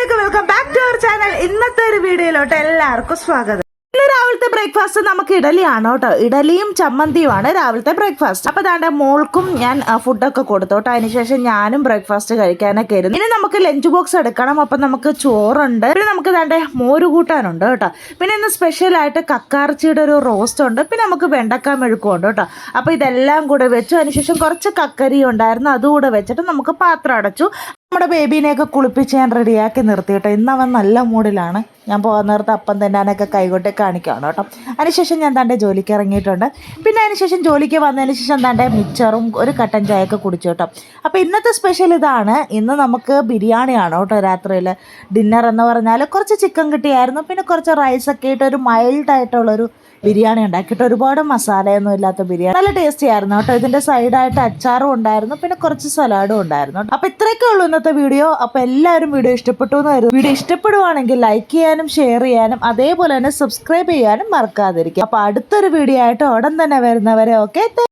അസ്സലാമലൈക്കും, welcome back to our channel. ഇന്നത്തെ ഒരു വീഡിയോയിലോട്ട് എല്ലാവർക്കും സ്വാഗതം. ഇന്ന് രാവിലത്തെ ബ്രേക്ക്ഫാസ്റ്റ് നമുക്ക് ഇഡലിയാണ് കേട്ടോ. ഇഡലിയും ചമ്മന്തിയുമാണ് രാവിലത്തെ ബ്രേക്ക്ഫാസ്റ്റ്. അപ്പൊ ദാണ്ടെ മോൾക്കും ഞാൻ ഫുഡൊക്കെ കൊടുത്തു കേട്ടോ. അതിനുശേഷം ഞാനും ബ്രേക്ക്ഫാസ്റ്റ് കഴിക്കാനൊക്കെ ഇരുന്നു. ഇനി നമുക്ക് ലഞ്ച് ബോക്സ് എടുക്കണം. അപ്പൊ നമുക്ക് ചോറുണ്ട്, പിന്നെ നമുക്ക് ദാണ്ടെ മോര് കൂട്ടാനുണ്ട് കേട്ടോ. പിന്നെ ഇന്ന് സ്പെഷ്യലായിട്ട് കക്കാർച്ചിയുടെ ഒരു റോസ്റ്റ് ഉണ്ട്, പിന്നെ നമുക്ക് വെണ്ടക്ക മെഴുക്കുണ്ട് കേട്ടോ. അപ്പൊ ഇതെല്ലാം കൂടെ വെച്ചു. അതിനുശേഷം കുറച്ച് കക്കരി ഉണ്ടായിരുന്നു, അതുകൂടെ വെച്ചിട്ട് നമുക്ക് പാത്രം അടച്ചു. നമ്മുടെ ബേബീനെയൊക്കെ കുളിപ്പിച്ച് ഞാൻ റെഡിയാക്കി നിർത്തി കേട്ടോ. ഇന്ന് അവൻ നല്ല മൂഡിലാണ്. ഞാൻ പോകാൻ നേരത്തെ അപ്പം തന്നാനൊക്കെ കൈകൊണ്ട് കാണിക്കുകയാണ് കേട്ടോ. അതിനുശേഷം ഞാൻ തൻ്റെ ജോലിക്ക് ഇറങ്ങിയിട്ടുണ്ട്. പിന്നെ അതിനുശേഷം ജോലിക്ക് വന്നതിന് ശേഷം തൻ്റെ മിച്ചറും ഒരു കട്ടൻ ചായയൊക്കെ കുടിച്ചു കേട്ടോ. അപ്പോൾ ഇന്നത്തെ സ്പെഷ്യൽ ഇതാണ്. ഇന്ന് നമുക്ക് ബിരിയാണിയാണ് കേട്ടോ. രാത്രിയിൽ ഡിന്നർ എന്ന് പറഞ്ഞാൽ കുറച്ച് ചിക്കൻ കിട്ടിയായിരുന്നു, പിന്നെ കുറച്ച് റൈസൊക്കെ ഇട്ട് ഒരു മൈൽഡായിട്ടുള്ളൊരു ബിരിയാണി ഉണ്ടാക്കിയിട്ട്, ഒരുപാട് മസാലയൊന്നും ഇല്ലാത്ത ബിരിയാണി. നല്ല ടേസ്റ്റി ആയിരുന്നു കേട്ടോ. ഇതിൻ്റെ സൈഡായിട്ട് അച്ചാറും ഉണ്ടായിരുന്നു, പിന്നെ കുറച്ച് സലാഡും ഉണ്ടായിരുന്നു. അപ്പോൾ ഇത്രയൊക്കെ ഉള്ളൂ ഇന്നത്തെ വീഡിയോ. അപ്പോൾ എല്ലാവരും വീഡിയോ ഇഷ്ടപ്പെട്ടു എന്ന് കരുതുന്നു. വീഡിയോ ഇഷ്ടപ്പെടുവാണെങ്കിൽ ലൈക്ക് ചെയ്യാനും ഷെയർ ചെയ്യാനും അതേപോലെ തന്നെ സബ്സ്ക്രൈബ് ചെയ്യാനും മറക്കാതിരിക്കും. അപ്പോൾ അടുത്തൊരു വീഡിയോ ആയിട്ട് ഉടൻ തന്നെ വരുന്നവരെ ഓക്കെ.